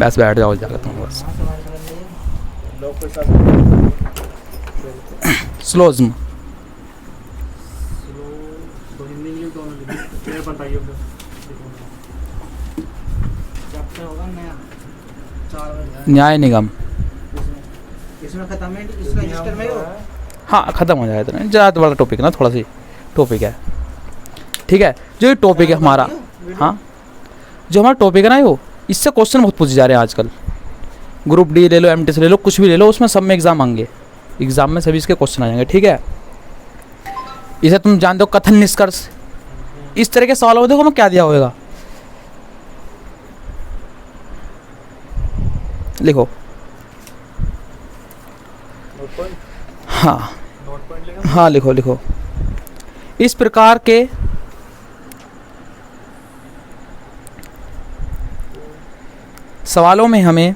बस बैठ जाओ जाकर तुम बस। स्लोज्म न्याय निगम। इसमें खत्म है, इस रजिस्टर में हो। हाँ ख़त्म हो जाएगा, इतना ज़्यादा बड़ा टॉपिक ना, थोड़ा सी टॉपिक है, ठीक है। जो ये टॉपिक है हमारा, हाँ जो हमारा टॉपिक है ना, वो इससे क्वेश्चन बहुत पूछे जा रहे हैं आजकल। ग्रुप डी ले लो, एमटीएस ले लो, कुछ भी ले लो, उसमें सब में एग्जाम आएंगे, एग्जाम में सभी इसके क्वेश्चन आ जाएंगे, ठीक है। इसे तुम जानते हो कथन निष्कर्ष, इस तरह के सवालों में देखो मैं क्या दिया होगा, लिखो। हाँ हाँ लिखो लिखो। इस प्रकार के सवालों में हमें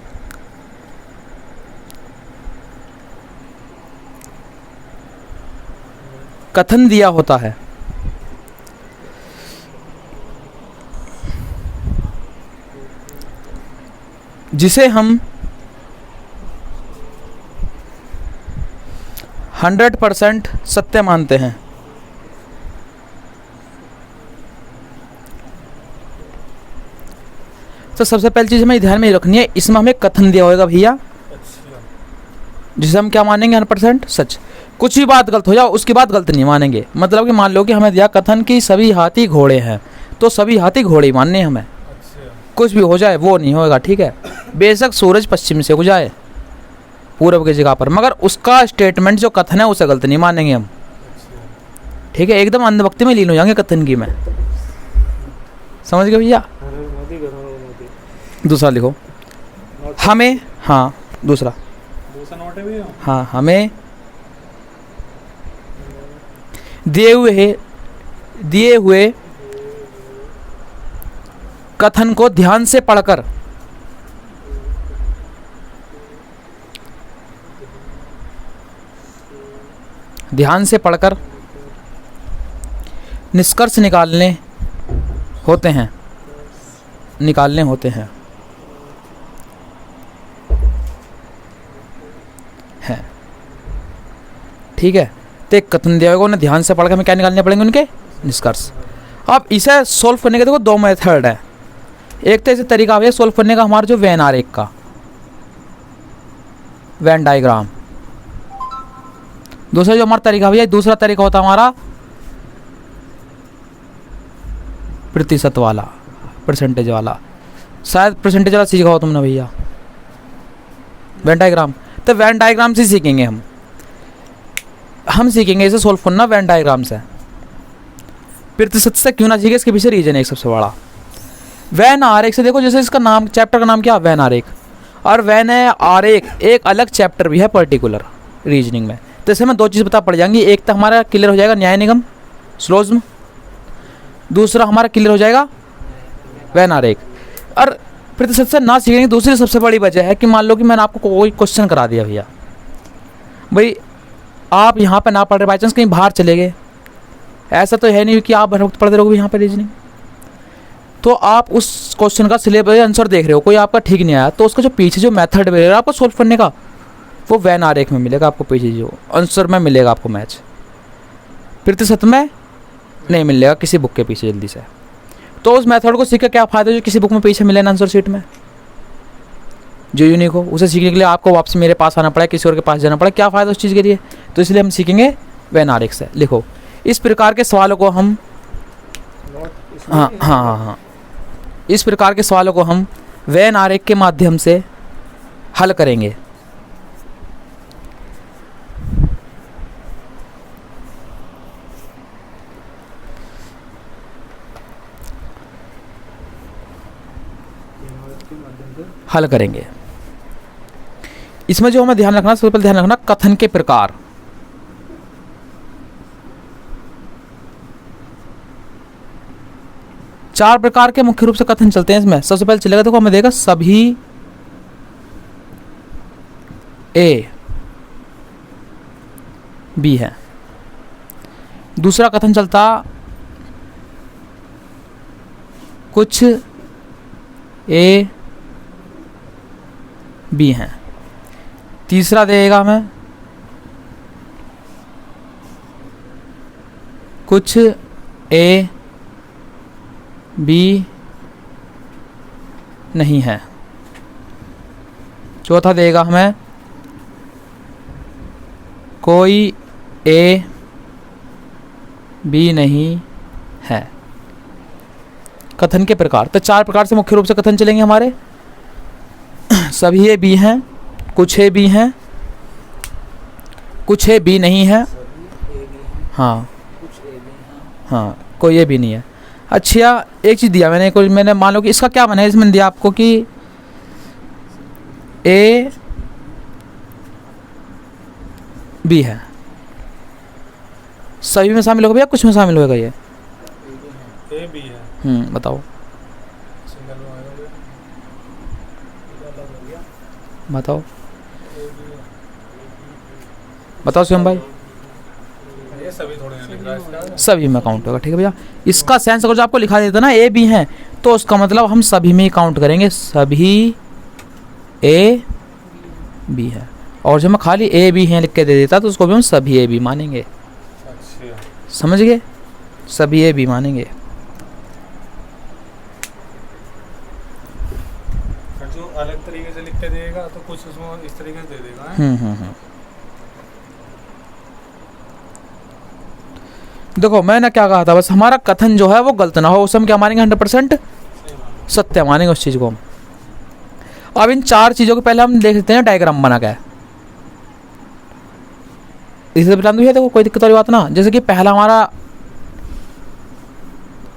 कथन दिया होता है, जिसे हम 100% सत्य मानते हैं। तो सबसे पहली चीज़ हमें ध्यान में रखनी है, इसमें हमें कथन दिया होगा भैया, जिसे हम क्या मानेंगे 100% सच। कुछ भी बात गलत हो जाए उसकी बात गलत नहीं मानेंगे। मतलब कि मान लो कि हमें दिया कथन कि सभी हाथी घोड़े हैं, तो सभी हाथी घोड़े ही मानने हैं हमें। कुछ भी हो जाए वो नहीं होगा, ठीक है। बेशक सूरज पश्चिम से उग जाए पूरब की जगह पर, मगर उसका स्टेटमेंट जो कथन है उसे गलत नहीं मानेंगे हम, ठीक है। एकदम अंधभक्ति में लीन हो जाएंगे कथन की में, समझ गए भैया। दूसरा लिखो हमें, हाँ दूसरा नोट है भैया, हाँ हमें दिए हुए कथन को ध्यान से पढ़कर निष्कर्ष निकालने होते हैं ठीक है। तो एक कथन दिया होगा, उन्हें ध्यान से पढ़कर हमें क्या निकालने पड़ेंगे, उनके निष्कर्ष। अब इसे सोल्व करने के देखो दो मेथड है। एक तो ऐसे तरीका है सोल्व करने का हमारा जो वेन आरेख का वेन डायग्राम, दूसरा जो हमारा तरीका भैया, दूसरा तरीका होता है हमारा प्रतिशत वाला, परसेंटेज वाला। शायद परसेंटेज वाला सीखा हो तुमने भैया, वेन डायग्राम। तो वेन डायग्राम से सीखेंगे हम सीखेंगे इसे सोल्व करना वेन डायग्राम से। प्रतिशत से क्यों ना सीखे, इसके पीछे रीजन है एक सबसे बड़ा। वेन आरेख से देखो, जैसे इसका नाम, चैप्टर का नाम क्या है, वेन आरेख। और वेन आरेख एक अलग चैप्टर भी है पर्टिकुलर रीजनिंग में। तो इससे हमें दो चीज़ पता पड़ जाएंगी, एक तो हमारा क्लियर हो जाएगा न्याय निगम स्लोज्म, दूसरा हमारा क्लियर हो जाएगा वेन आरेख। और प्रतिशत से ना सीखने की दूसरी सबसे बड़ी वजह है कि मान लो कि मैंने आपको कोई क्वेश्चन करा दिया भैया, भाई आप यहाँ पे ना पढ़ रहे, बाई चांस कहीं बाहर चले गए, ऐसा तो है नहीं कि आप भर वक्त पढ़ते रहोगे यहाँ पे रीजनिंग। तो आप उस क्वेश्चन का सिलेबस आंसर देख रहे हो, कोई आपका ठीक नहीं आया, तो उसका जो पीछे जो मेथड मिलेगा आपको सोल्व करने का, वो वेन आरेख में मिलेगा आपको, पीछे जो आंसर में मिलेगा आपको मैच, प्रतिशत में नहीं मिलेगा किसी बुक के पीछे जल्दी से। तो उस मेथड को सीख के क्या फ़ायदा जो किसी बुक में पीछे मिले ना आंसर शीट में, जो यूनिक हो, उसे सीखने के लिए आपको वापस मेरे पास आना पड़ा, किसी और के पास जाना पड़ा, क्या फ़ायदा उस चीज़ के लिए। तो इसलिए हम सीखेंगे वेन आरेख से। लिखो, इस प्रकार के सवालों को हम हाँ इस प्रकार के सवालों को हम वेन आरेख के माध्यम से हल करेंगे। इसमें जो हमें ध्यान रखना, सबसे पहले ध्यान रखना कथन के प्रकार। चार प्रकार के मुख्य रूप से कथन चलते हैं इसमें। सबसे पहले चलेगा, देखो हमें देगा सभी ए बी है। दूसरा कथन चलता कुछ ए बी हैं। तीसरा देगा हमें कुछ ए बी नहीं है। चौथा देगा हमें कोई ए बी नहीं है। कथन के प्रकार, तो 4 प्रकार से मुख्य रूप से कथन चलेंगे हमारे। सभी ए बी हैं, कुछ ए बी हैं, कुछ ए बी नहीं है, हाँ हाँ, कोई ए बी नहीं है। अच्छा, एक चीज़ दिया मैंने, कोई मैंने मान लो कि इसका क्या बना है, इसमें दिया आपको कि ए बी है, सभी में शामिल होगा भैया, कुछ में शामिल होगा ये? ए बी है। बताओ सिंगल में आएगा, बताओ बताओ शिवम भाई। ये सभी थोड़े हैं लिख रहा है इसका। सभी में काउंट होगा, ठीक है भैया। इसका सेंस अगर जो आपको लिखा देता ना ए बी हैं, तो उसका मतलब हम सभी में ही काउंट करेंगे, सभी ए बी है। और जब मैं खाली ए बी हैं लिख के दे देता तो उसको भी हम सभी ए बी मानेंगे। अच्छा, समझ गए? सभी ए बी मानेंगे। जो अलग तरीके से लिख के देगा तो कुछ उसमें इस तरीके से दे देगा। देखो मैंने क्या कहा था, बस हमारा कथन जो है वो गलत ना हो, उसे हम क्या मानेंगे? 100% सत्य मानेंगे उस चीज़ को हम। अब इन 4 चीज़ों को पहले हम देख लेते हैं डायग्राम बना के। इसे बता दूँ, देखो कोई दिक्कत वाली बात ना। जैसे कि पहला हमारा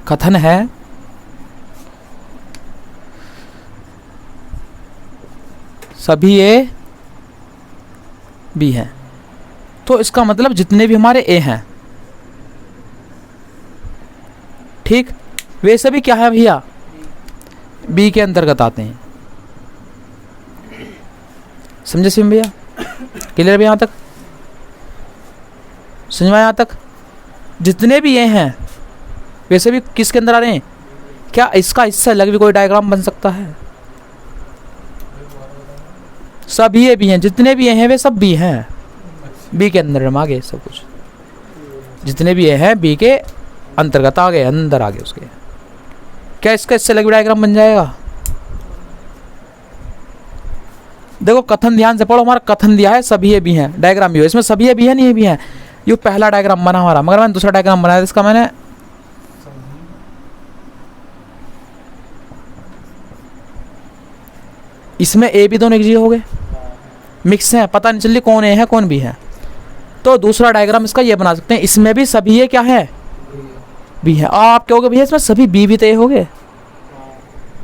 कथन है सभी ए बी हैं, तो इसका मतलब जितने भी हमारे ए हैं, ठीक, वे सभी क्या है भैया? बी के अंतर्गत आते हैं। समझे सिम भैया? क्लियर भी यहाँ तक? समझ में यहाँ तक? जितने भी ये हैं वैसे भी किसके अंदर आ रहे हैं? क्या इसका इससे अलग भी कोई डायग्राम बन सकता है? सब ये भी हैं, जितने भी ये हैं वे सब बी हैं, बी के अंदर हम आ गए। सब कुछ जितने भी ये हैं बी के अंतर्गत आ गए, अंदर आ गए उसके। क्या इसका इससे अलग भी डायग्राम बन जाएगा? देखो कथन ध्यान से पढ़ो, हमारा कथन दिया है सभी ये भी हैं, डायग्राम भी हो, इसमें सभी ये भी है नहीं ये भी हैं। ये पहला डायग्राम बना हमारा, मगर मैंने दूसरा डायग्राम बनाया इसका, मैंने इसमें ए भी दोनों एक जगह हो गए, मिक्स हैं, पता नहीं चल कौन ए है कौन बी है। तो दूसरा डायग्राम इसका ये बना सकते हैं, इसमें भी सभी ये क्या है? बी है। आप क्या होगे भैया इसमें सभी बी भी तो ए हो गए,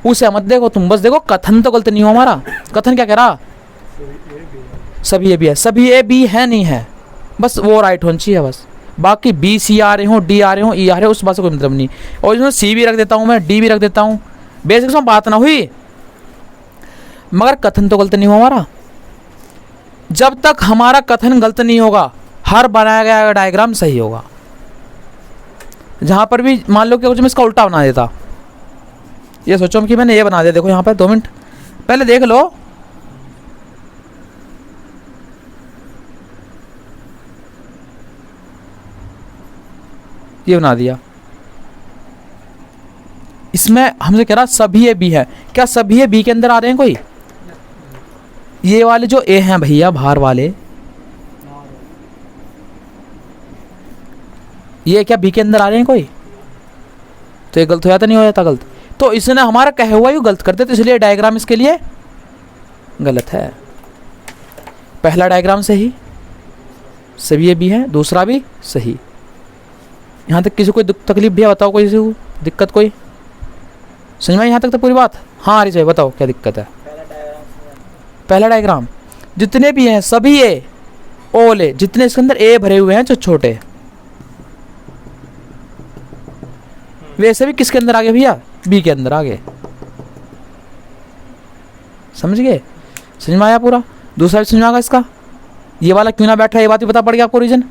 उसे मत देखो तुम, बस देखो कथन तो गलत नहीं हो हमारा। कथन क्या कह रहा? सभी ए बी है, सभी ए बी है नहीं है, बस वो राइट होनी चाहिए बस। बाकी बी सी आ रहे हो, डी आ रहे हो, ई आ रहे हो, उस बात से कोई मतलब नहीं। और इसमें सी भी रख देता हूँ मैं, डी भी रख देता हूँ, बेसिक में बात ना हुई, मगर कथन तो गलत नहीं हो हमारा। जब तक हमारा कथन गलत नहीं होगा, हर बनाया गया डायग्राम सही होगा। जहां पर भी मान लो कि कुछ मैं इसका उल्टा बना देता, ये सोचो कि मैंने ये बना दिया, देखो यहाँ पर 2 मिनट पहले देख लो, ये बना दिया, इसमें हमसे कह रहा सभी ए बी है। क्या सभी ए बी के अंदर आ रहे हैं कोई? ये वाले जो ए हैं भैया बाहर वाले, ये क्या बी के अंदर आ रहे हैं कोई? तो ये गलत हो जाता नहीं हो जाता? गलत। तो इसने हमारा कहे हुआ ही गलत करते, तो इसलिए डायग्राम इसके लिए गलत है। पहला डायग्राम सही, सभी ये भी है, दूसरा भी सही। यहाँ तक किसी को तकलीफ भी है? बताओ कोई किसी को दिक्कत कोई? समझ में यहाँ तक तो पूरी बात? हाँ अरे भाई बताओ क्या दिक्कत है? पहला डायग्राम जितने भी हैं सभी ए ओले, जितने इसके अंदर ए भरे हुए हैं जो छोटे, वैसे भी किसके अंदर आ गए भैया? बी के अंदर आ गए। समझ गए? समझ में आया पूरा? दूसरा भी समझ में आएगा इसका, ये वाला क्यों ना बैठा, ये बात भी पता पड़ गया आपको रीजन।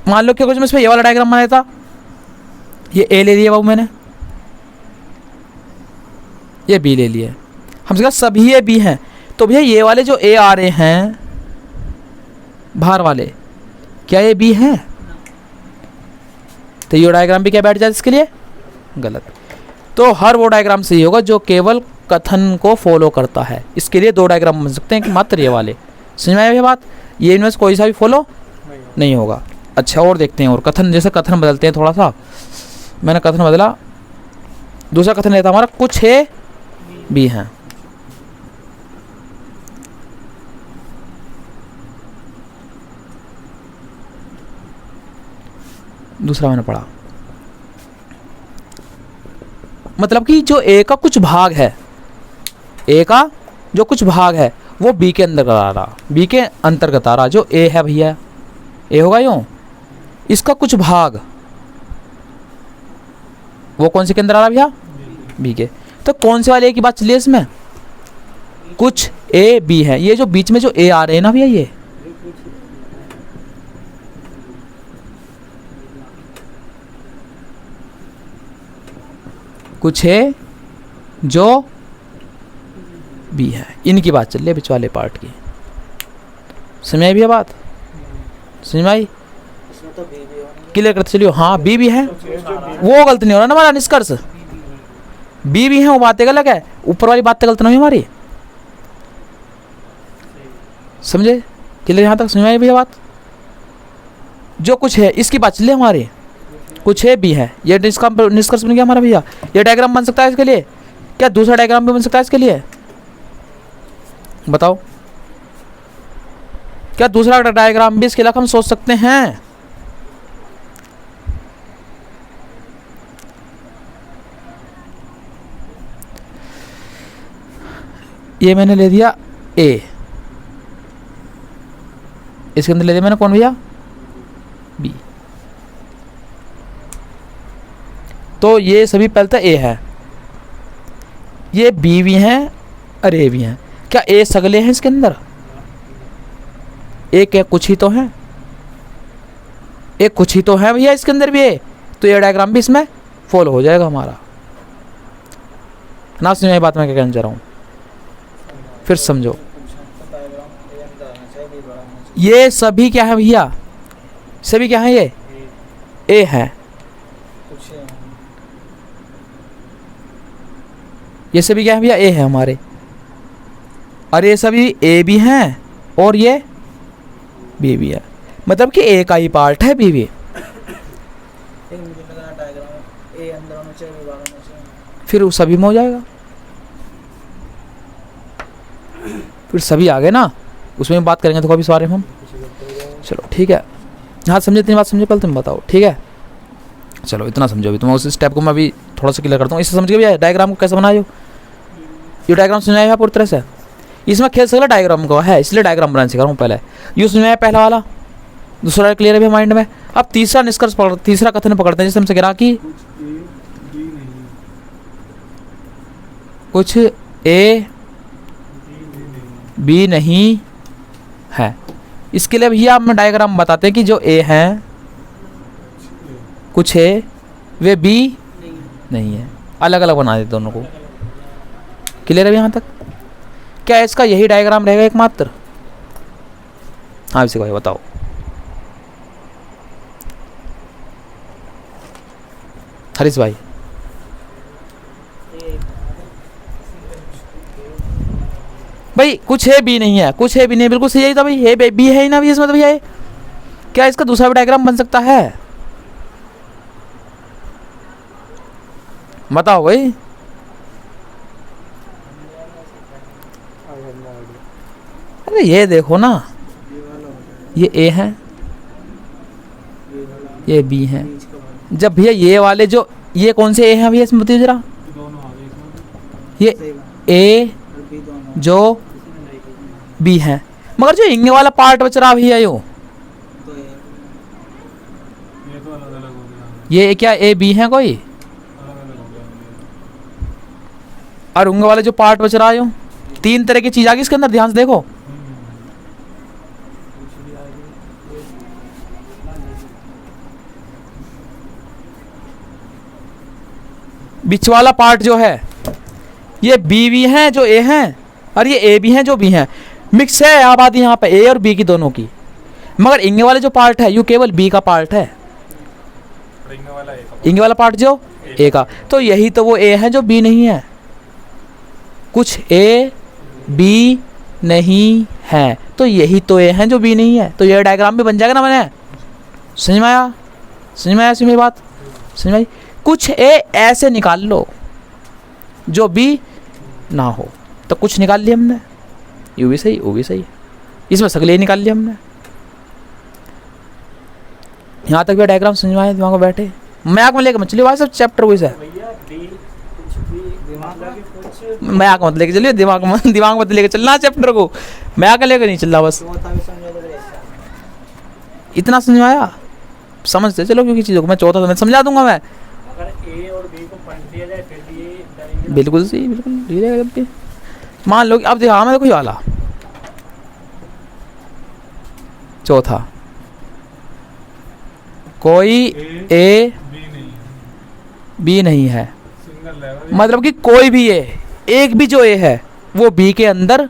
मान लो क्या कुछ मैं इसमें ये वाला डायग्राम बनाया था, ये ए ले लिया बाबू मैंने, ये बी ले लिया, हमसे कहा सभी ये बी हैं, तो भैया ये वाले जो ए आ रहे हैं बाहर वाले, क्या ये बी हैं? तो ये डायग्राम भी क्या बैठ जाए इसके लिए? गलत। तो हर वो डायग्राम सही होगा जो केवल कथन को फॉलो करता है। इसके लिए 2 डायग्राम बन सकते हैं कि मात्र ये वाले। समझ में आया ये बात? ये इनमें से कोई सा भी फॉलो नहीं होगा। अच्छा और देखते हैं, और कथन, जैसे कथन बदलते हैं थोड़ा सा। मैंने कथन बदला, दूसरा कथन रहता हमारा कुछ ए बी हैं। दूसरा मैंने पढ़ा, मतलब कि जो ए का कुछ भाग है, ए का जो कुछ भाग है वो बी के अंदर आ रहा, बी के अंतर्गत आ रहा। जो ए है भैया, ए होगा यूं, इसका कुछ भाग वो कौन से के अंदर आ रहा भैया? बी के। तो कौन से वाले ए की बात चली है इसमें? कुछ ए बी है। ये जो बीच में जो ए आ रहे हैं ना भैया, ये कुछ है जो बी है, इनकी बात चल रही है, बीच वाले पार्ट की। समझ आई भैया बात? समझ में आई? इसमें तो बी भी होनी क्लियर करते चलिए। हाँ बी भी है, वो गलत नहीं हो रहा ना हमारा निष्कर्ष। बी भी है, वो बातें गलत है, ऊपर वाली बात तो गलत नहीं हुई हमारी। समझे? क्लियर यहाँ तक समझ में आई भैया बात? जो कुछ है इसकी बात चलिए हमारी, कुछ है बी है, ये निष्कर्ष बन गया हमारा भैया। ये डायग्राम बन सकता है इसके लिए? क्या दूसरा डायग्राम भी बन सकता है इसके लिए? बताओ, क्या दूसरा डायग्राम भी इसके लिए हम सोच सकते हैं? ये मैंने ले दिया ए, इसके अंदर ले दिया मैंने कौन भैया? बी। तो ये सभी पहले तो ए है, ये बी भी हैं और ए भी हैं। क्या ए सगले हैं इसके अंदर? एक है, कुछ ही तो है, एक कुछ ही तो है भैया इसके अंदर भी है। तो ये डायग्राम भी इसमें फॉलो हो जाएगा हमारा। ना समझ में बात मैं क्या कहना चाह रहा हूँ? फिर समझो, डायग्राम ए अंदर आना चाहिए, बी बड़ा होना चाहिए। ये सभी क्या है भैया? सभी क्या है? ये ए है, कुछ है ये सभी क्या है भैया? ए है हमारे। और ये सभी ए भी हैं और ये बी भी है, मतलब कि ए का ही पार्ट है बी भी। एक मुझे लगा डायग्राम ए अंदर होना चाहिए, बी बाहर होना चाहिए। फिर वो सभी में हो जाएगा, फिर सभी आ गए ना, उसमें बात करेंगे तो कभी इस बारे में हम। चलो ठीक है, हाँ समझे? इतनी बात समझे? पहले तुम बताओ, ठीक है? चलो इतना समझो। अभी तुम उस स्टेप को मैं अभी थोड़ा सा क्लियर करता हूँ। इससे समझ गए भैया डायग्राम को कैसे बनाए? ये डायग्राम समझ आया पूरी तरह से? इसमें खेल सकता डायग्राम को है, इसलिए डायग्राम बनाना सिखा रहा हूँ। पहले ये समझ आया पहला वाला, दूसरा क्लियर है भैया माइंड में। अब तीसरा निष्कर्ष पकड़, तीसरा कथन पकड़ते हैं, जिससे हमसे कह कि कुछ ए बी नहीं है। इसके लिए भैया हम डायग्राम बताते हैं कि जो ए हैं कुछ ए, वे बी नहीं है, अलग अलग बना देते दोनों को। क्लियर है यहाँ तक? क्या इसका यही डायग्राम रहेगा एकमात्र? हाँ इसे भाई बताओ। हरीश भाई, भाई कुछ है बी नहीं है, कुछ है बी नहीं, बिल्कुल सही है। तो भाई है बी है ही ना भी इसमें, तो भैया क्या इसका दूसरा भी डायग्राम बन सकता है? बताओ भाई। अरे ये देखो ना, ये ए है, ये बी है। जब भैया ये वाले जो, ये कौन से ए हैं भैया इसमें बताइए जरा? ये ए जो बी है, मगर जो इंगे वाला पार्ट बच रहा भैया यो, तो ये तो अलग अलग हो गया, ये क्या ए बी है कोई? अलग अलग हो गया। और उंगे वाले जो पार्ट बच रहा है यो, 3 तरह की चीज आ गई इसके अंदर, ध्यान से देखो। बीच वाला पार्ट जो है ये बी भी है जो ए है, और ये ए भी हैं जो भी हैं, मिक्स है आबादी यहाँ पे ए और बी की दोनों की, मगर इंगे वाले जो पार्ट है ये केवल बी का पार्ट है, रिंग वाला एक इंगे वाला पार्ट जो ए का, तो यही तो वो ए है जो बी नहीं है, कुछ ए बी नहीं है, तो यही तो ए है जो बी नहीं है, तो ये डायग्राम भी बन जाएगा ना मैंने, समझ में आया, समझ में आया ऐसी मेरी बात, समझ में आई। कुछ ए ऐसे निकाल लो जो बी ना हो, तो कुछ निकाल लिया हमने, यू भी सही वो भी सही, इसमें सगले निकाल लिया हमने। यहाँ तक भी डायग्राम समझ में आए, दिमाग में बैठे, मजाक में लेकर मत चलिए भाई सब चैप्टर वही है, भैया बी कुछ भी दिमाग लगे कुछ मजाक मत लेके चलिए, दिमाग मत लेके चलना चैप्टर को, मजाक लेकर नहीं चलना बस, चौथा भी समझा तो ऐसा इतना समझ में आया, समझते चलो क्योंकि चीज़ों को मैं चौथा तो मैं समझा दूंगा मैं, अगर ए और बी को पॉइंट दिया जाए फिर भी ये डालेंगे। बिल्कुल सही, बिल्कुल ठीक है। जब भी मान लो कि अब देखा मैं, देखो ये वाला चौथा, कोई ए बी नहीं बी नहीं है, सिंगल लेवल मतलब कि कोई भी ए, एक भी जो ए है वो बी के अंदर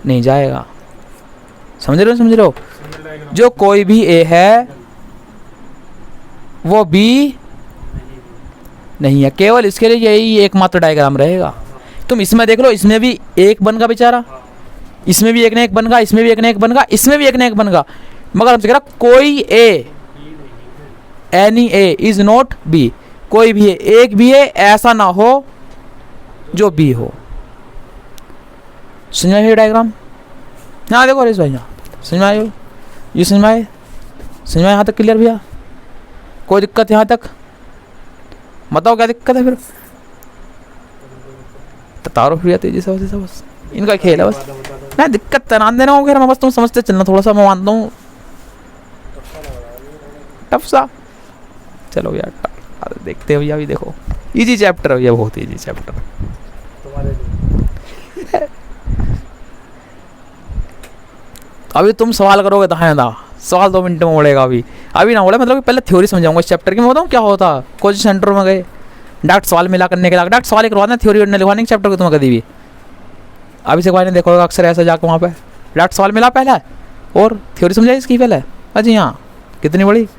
नहीं जाएगा, समझ रहे हो, समझ रहे हो, सिंगल डायग्राम जो कोई भी ए है वो बी नहीं है, केवल इसके लिए यही एकमात्र डायग्राम रहेगा। तुम इसमें देख लो, इसमें भी एक बन का बेचारा, इसमें भी एक ने एक बन गा, इसमें भी एक ने एक बन गा, इसमें भी एक ने एक बन गा, मगर हमसे कह रहा कोई A, any A is not B, कोई भी है, एक भी है ऐसा ना हो जो बी हो, समझ में आया डायग्राम, यहाँ देखो रेस भाई, यहाँ समझ में आए, ये समझ में आए, समझ में यहाँ तक क्लियर भैया, कोई दिक्कत यहाँ तक, बताओ क्या दिक्कत है फिर, तारो फिर तेजी से बस इनका खेल है बस, मैं दिक्कत तनान देना हूँ, खैर मैं बस तुम समझते चलना, थोड़ा सा मैं मानता हूँ टफ सा, चलो यार देखते हो भैया, अभी देखो इजी चैप्टर है भैया, बहुत इजी चैप्टर तुम्हारे लिए अभी तुम सवाल करोगे तो हाँ ना, सवाल 2 मिनट में उड़ेगा, अभी ना उड़े, मतलब कि पहले थ्योरी समझाऊंगा इस चैप्टर की, मैं बताऊँ क्या होता, कोचिंग सेंटर में गए डायरेक्ट सवाल मिला करने के लिए, डायरेक्ट सवाल करवाना, थ्योरी लिखवाने के चैप्टर को तुम्हें कभी भी, अभी से भाई देखो अक्सर ऐसा जाकर वहाँ पे डायरेक्ट सवाल मिला पहले और थ्योरी समझाई इसकी पहले, अजी हाँ कितनी बड़ी एक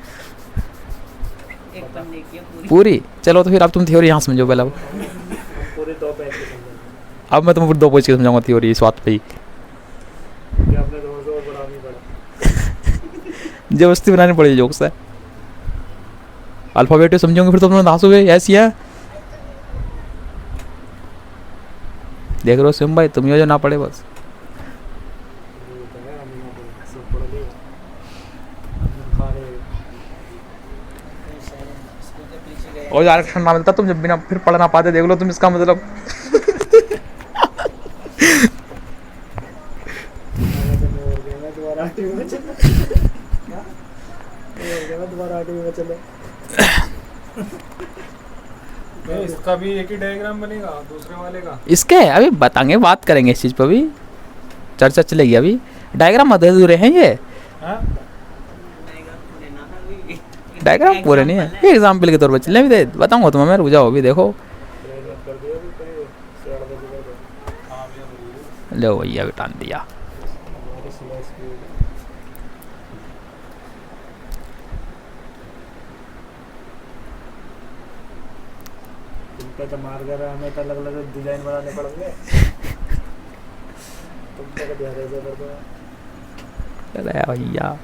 पन्ने की है पूरी पूरी, चलो तो फिर अब तुम थ्योरी यहाँ समझो पहले, पूरे 2 पेज के समझाएंगे अब मैं तुम्हें 2 पेज की समझाऊंगा थ्योरी इस बात पे ही, कि आपने 200 बड़ा नहीं पड़ा जबरदस्ती बनानी पड़ेगी जोक्स है, अल्फ़ाबेट समझोगे फिर तो तुम हंसोगे, ऐसी है, देख रहे हो सिम भाई, तुम जो ना पड़े बस, सब पढ़ लिया सारे स्कूल के पीछे गए और आरक्षण ना मिलता तुम जब भी ना फिर पढ़ ना पाते, देख लो तुम इसका मतलब दोबारा आठवीं में चले क्या दोबारा 8वीं में चले इसका भी एक ही डायग्राम बनेगा दूसरे वाले का, इसके अभी बताएंगे, बात करेंगे इस चीज़ पर, भी चर्चा चलेगी, अभी डायग्राम अधूरे अधूरे हैं ये, हाँ डायग्राम पूरे नहीं है, ये एग्जाम्पल के तौर पर चले, भी बताऊंगा तुम्हें मैं, रुक जाओ अभी देखो, कर दिया भी कहीं से 8 बजे का हाँ भैया लो भैया भी टान दिया, हमारी सुबह स्कूल तुमका तो मार कर हमें तो अलग अलग डिजाइन बनाने पड़ेंगे तुम तो कभी हरे से कर दो अरे भैया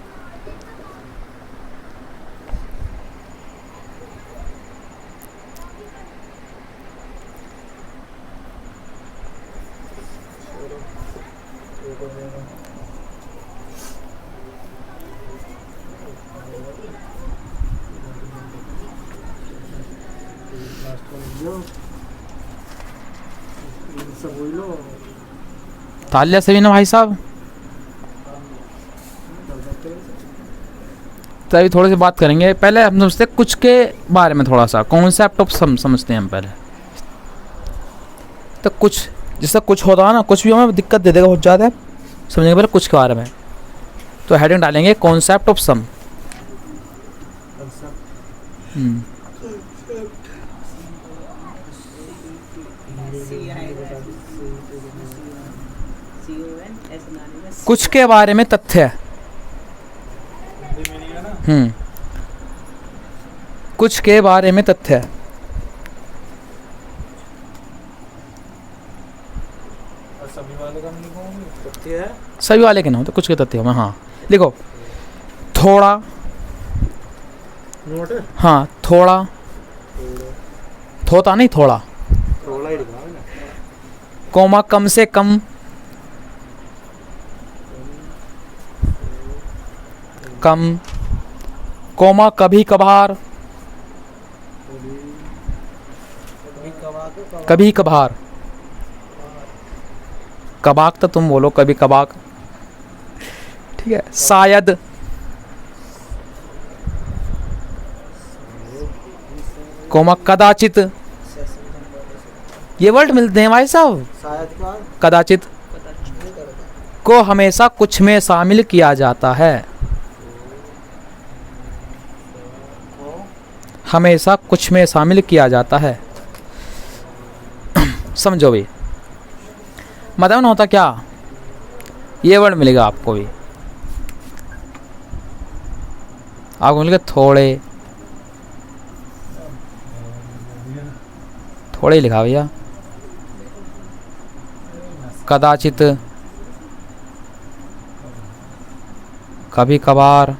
सब वही लो तालिया सही ना भाई साहब, तो अभी थोड़ी सी बात करेंगे, पहले हम समझते हैं कुछ के बारे में, थोड़ा सा कॉन्सेप्ट ऑफ समझते हैं हम पहले, तो कुछ जैसा कुछ होता है ना, कुछ भी हमें दिक्कत दे देगा बहुत ज़्यादा, समझेंगे पहले कुछ के बारे में, तो हेडिंग डालेंगे कॉन्सेप्ट ऑफ सम, कुछ के बारे में तथ्य। हिंदी मीनिंग है ना। कुछ के बारे में तथ्य। और सभी वाले का नहीं लिखोगे। तथ्य है। सभी वाले के ना होते, कुछ के तथ्य में। हाँ लिखो, थोड़ा। नोट हाँ थोड़ा, थोता नहीं, थोड़ा। थोड़ा ही लिखा है ना। कोमा कम से कम। कम। कोमा कभी कभार। कभी कभार को कभार। कभी कभार। कबाक तो तुम बोलो, कभी कबाक। ठीक है। शायद। कोमा कदाचित। ये वर्ड मिलते हैं भाई साहब। शायद का कदाचित को हमेशा कुछ में शामिल किया जाता है। हमेशा कुछ में शामिल किया जाता है। समझो भाई, मतलब ना होता क्या, ये वर्ड मिलेगा आपको भी। आपको मिलेगा थोड़े। थोड़े ही लिखा भैया। कदाचित, कभी कभार,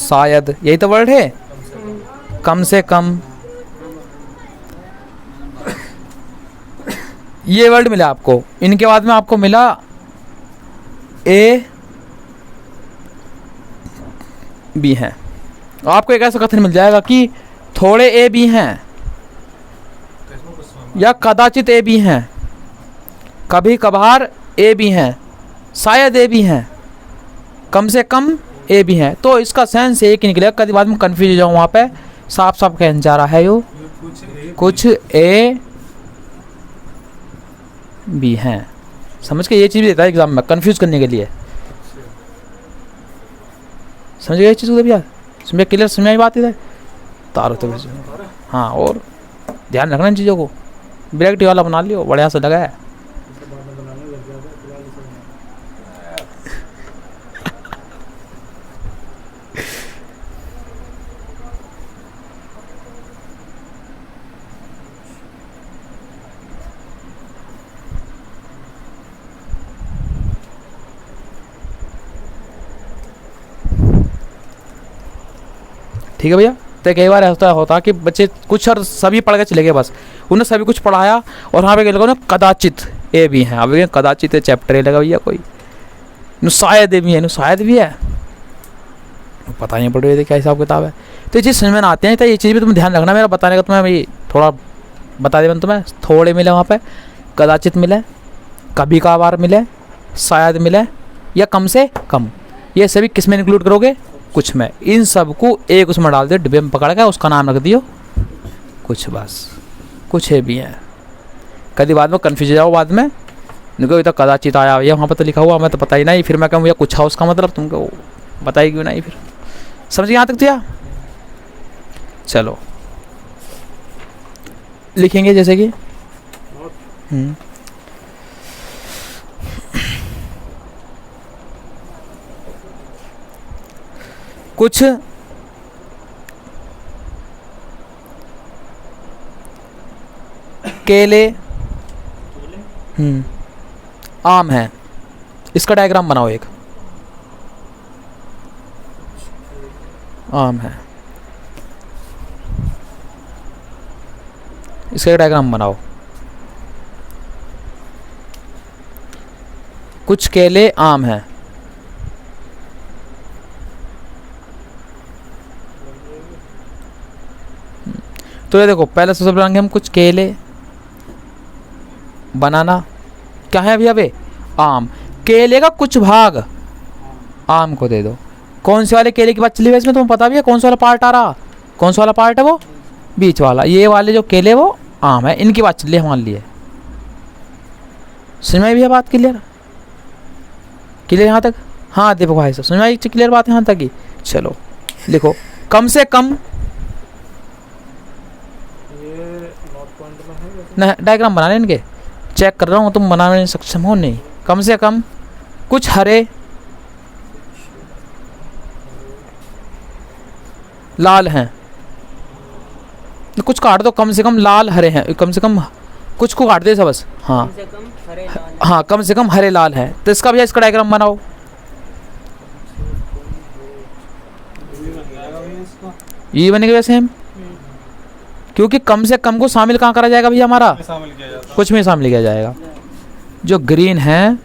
शायद, यही तो वर्ड है। कम से कम, ये वर्ड मिला आपको। इनके बाद में आपको मिला ए बी हैं। आपको एक ऐसा कथन मिल जाएगा कि थोड़े ए बी हैं, तो इसमें कुछ समझ या कदाचित ए बी हैं, कभी कभार ए बी हैं, शायद ए बी हैं, कम से कम ए बी हैं। तो इसका सेंस एक ही निकलेगा। कभी बाद में कंफ्यूज हो जाऊँ वहाँ पे। साफ साफ कहना जा रहा है यो, ये कुछ ए बी हैं। समझ के ये चीज़ भी देता है एग्जाम में कंफ्यूज करने के लिए। समझ गए ये चीज़ को भैया? समझ क्लियर, समझ आई बात इधर तारो तो। हाँ, और ध्यान रखना इन चीज़ों को। ब्रैकेट वाला बना लियो, बढ़िया से लगा है। ठीक है भैया। तो कई बार ऐसा होता कि बच्चे कुछ और सभी पढ़ के चले गए, बस उन्हें सभी कुछ पढ़ाया और वहाँ पे लोगों ने कदाचित ए भी हैं। अब कदाचित चैप्टर ए लगा भैया कोई, शायद ए भी है, शायद भी है, पता नहीं पड़ रही थी क्या हिसाब किताब है। तो ये चीज़ समझ में ना आते हैं। तो ये चीज़ भी तुम ध्यान रखना, मेरा बताने का तुम्हें भाई थोड़ा बता दे। तुम्हें थोड़े मिले वहाँ पे, कदाचित मिले, कभी कभार मिले, शायद मिले, या कम से कम। ये सभी किस में इंक्लूड करोगे? कुछ में। इन सब को एक उसमें डाल दियो, डिब्बे में पकड़ के उसका नाम रख दियो कुछ, बस कुछ है भी है। कभी बाद में कन्फ्यूज हो जाओ बाद में, देखो तो कदाचित आया भैया वहाँ पर तो लिखा हुआ, हमें तो पता ही नहीं। फिर मैं कहूँ भैया कुछ है उसका मतलब, तुमको बताई क्यों नहीं? फिर समझ यहाँ तक तो यार। चलो लिखेंगे जैसे कि कुछ केले आम है। इसका डायग्राम बनाओ एक। आम है, इसका डायग्राम बनाओ। कुछ केले आम है। तो ये देखो, पहले सबसे बनाएंगे हम कुछ केले, बनाना क्या है अभी? अबे आम, केले का कुछ भाग आम को दे दो। कौन से वाले केले की बात चली है इसमें? तुम्हें पता भी है कौन सा वाला पार्ट आ रहा? कौन सा वाला पार्ट है वो? बीच वाला। ये वाले जो केले वो आम है, इनकी बात चल रही है हमारे लिए। समझ में आई भी है बात? क्लियर क्लियर यहाँ तक? हाँ दीपक भाई साहब, समझ में आई क्लियर बात यहाँ तक ही? चलो लिखो, कम से कम। ये नोट पॉइंट में है न डायग्राम बनाने इनके चेक कर रहा हूँ तुम बनाने में सक्षम हो नहीं, कम से कम कुछ हरे लाल हैं, कुछ काट दो, कम से कम लाल हरे हैं, कम से कम कुछ को काट दे सब बस। हाँ कम से कम हरे लाल हाँ, कम से कम हरे लाल हैं, तो इसका भैया इसका डायग्राम बनाओ। ये बनेगा वैसे हम, क्योंकि कम से कम को शामिल कहाँ करा जाएगा भैया हमारा, शामिल किया जाता है। कुछ में शामिल किया जाएगा। जो ग्रीन है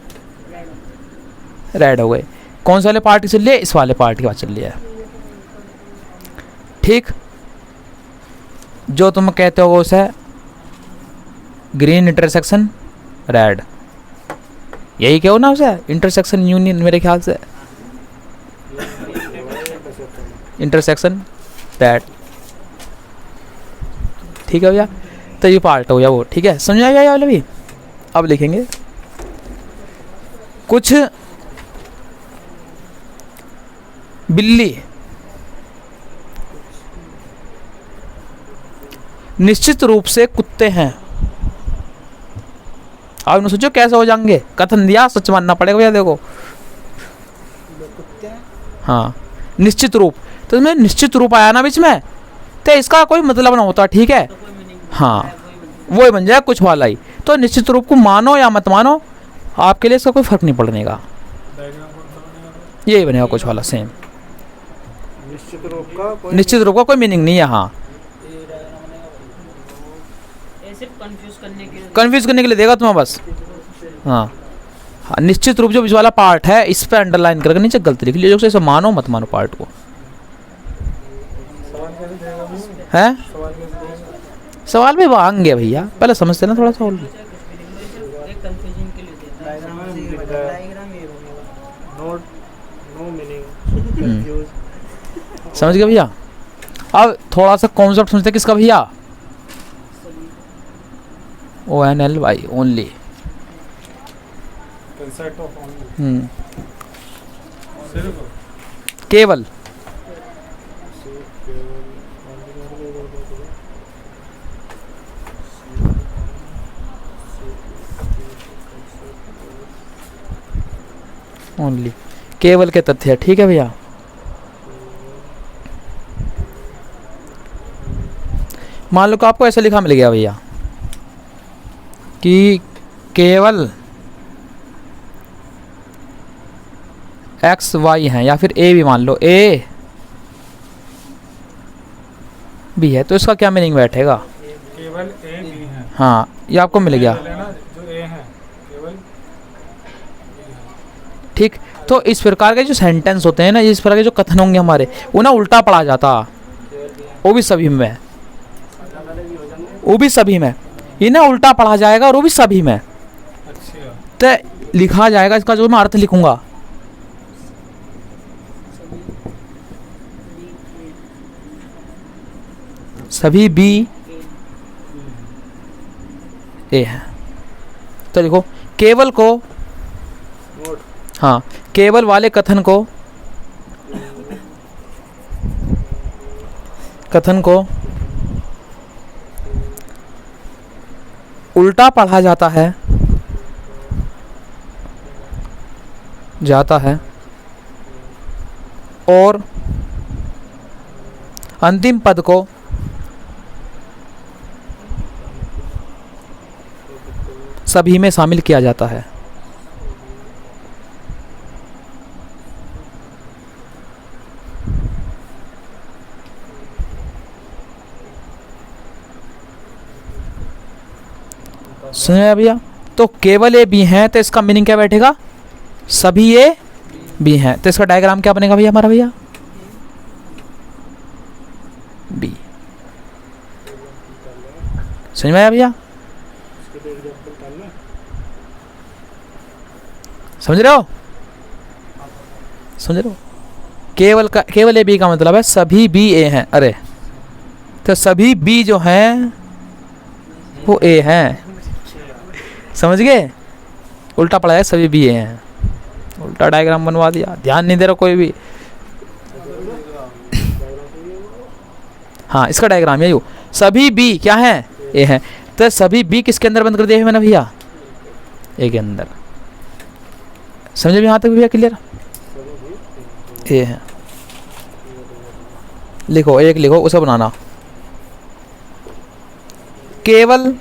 रेड हो गए, कौन से वाले पार्टी चल रही है, इस वाले पार्टी की बात चल रही है, ठीक। जो तुम कहते हो उसे ग्रीन इंटरसेक्शन रेड, यही कहो ना उसे, इंटरसेक्शन यूनियन मेरे ख्याल से, इंटरसेक्शन रेड, ठीक है भैया। तो ये पार्ट हो गया वो, ठीक है, समझ आएगा ये वाला भी। अब लिखेंगे कुछ बिल्ली निश्चित रूप से कुत्ते हैं। आप न सोचो कैसे हो जाएंगे, कथन दिया सच मानना पड़ेगा भैया, देखो कुत्ते हैं। हाँ निश्चित रूप, तो इसमें निश्चित रूप आया ना बीच में, तो इसका कोई मतलब ना होता, ठीक है। हाँ वो बन जाए कुछ वाला ही, तो निश्चित रूप को मानो या मत मानो आपके लिए इसका कोई फर्क नहीं पड़ने का, यही बनेगा कुछ वाला सेम। निश्चित रूप का कोई मीनिंग नहीं है। हाँ सिर्फ कंफ्यूज करने के लिए देगा तुम्हें बस। हाँ हाँ, निश्चित रूप जो बीच वाला पार्ट है इस पे अंडरलाइन करके नीचे गलती लिख लीजिए, जो इसे मानो मत मानो पार्ट को है। सवाल भी वांगे भैया, पहले समझते ना थोड़ा सा और। कंफ्यूजन के लिए डायग्राम ये नोट नो मीनिंग। समझ गए भैया। अब थोड़ा सा कॉन्सेप्ट समझते किसका भैया, ONLY only. Concept of only, सिर्फ केवल, ओनली केवल के तथ्य, ठीक है भैया। मान लो कि आपको ऐसा लिखा मिल गया भैया कि केवल XY हैं, या फिर A भी मान लो, A भी है, तो इसका क्या मीनिंग बैठेगा, केवल ए बी है। हाँ ये आपको मिल गया, जो ए है केवल, ठीक। तो इस प्रकार के जो सेंटेंस होते हैं ना, इस प्रकार के जो कथन होंगे हमारे, उन्हें उल्टा पढ़ा जाता, वो भी सभी में, वो भी सभी में, इन्हें उल्टा पढ़ा जाएगा और वो भी सभी में। अच्छा तो लिखा जाएगा इसका जो मैं अर्थ लिखूंगा, सभी B A है। तो देखो केवल को, हाँ केवल वाले कथन को उल्टा पढ़ा जाता है और अंतिम पद को सभी में शामिल किया जाता है। सुनिए भैया, तो केवल ए बी हैं, तो इसका मीनिंग क्या बैठेगा, सभी ए बी हैं, तो इसका डायग्राम क्या बनेगा भैया हमारा, भैया बी। समझ में आया भैया, समझ रहे हो, समझ रहे हो। केवल ए बी का मतलब है सभी बी ए हैं, अरे तो सभी बी जो हैं वो ए हैं, समझ गए, उल्टा पढ़ा है, सभी बी ए हैं, उल्टा डायग्राम बनवा दिया, ध्यान नहीं दे रहा कोई भी। हाँ इसका डायग्राम यही हो, सभी बी क्या है ए हैं, तो सभी बी किसके अंदर बंद कर दिया है मैंने भैया, ए के अंदर। समझे भी यहाँ तक भैया क्लियर? ए है, लिखो एक लिखो उसे बनाना। केवल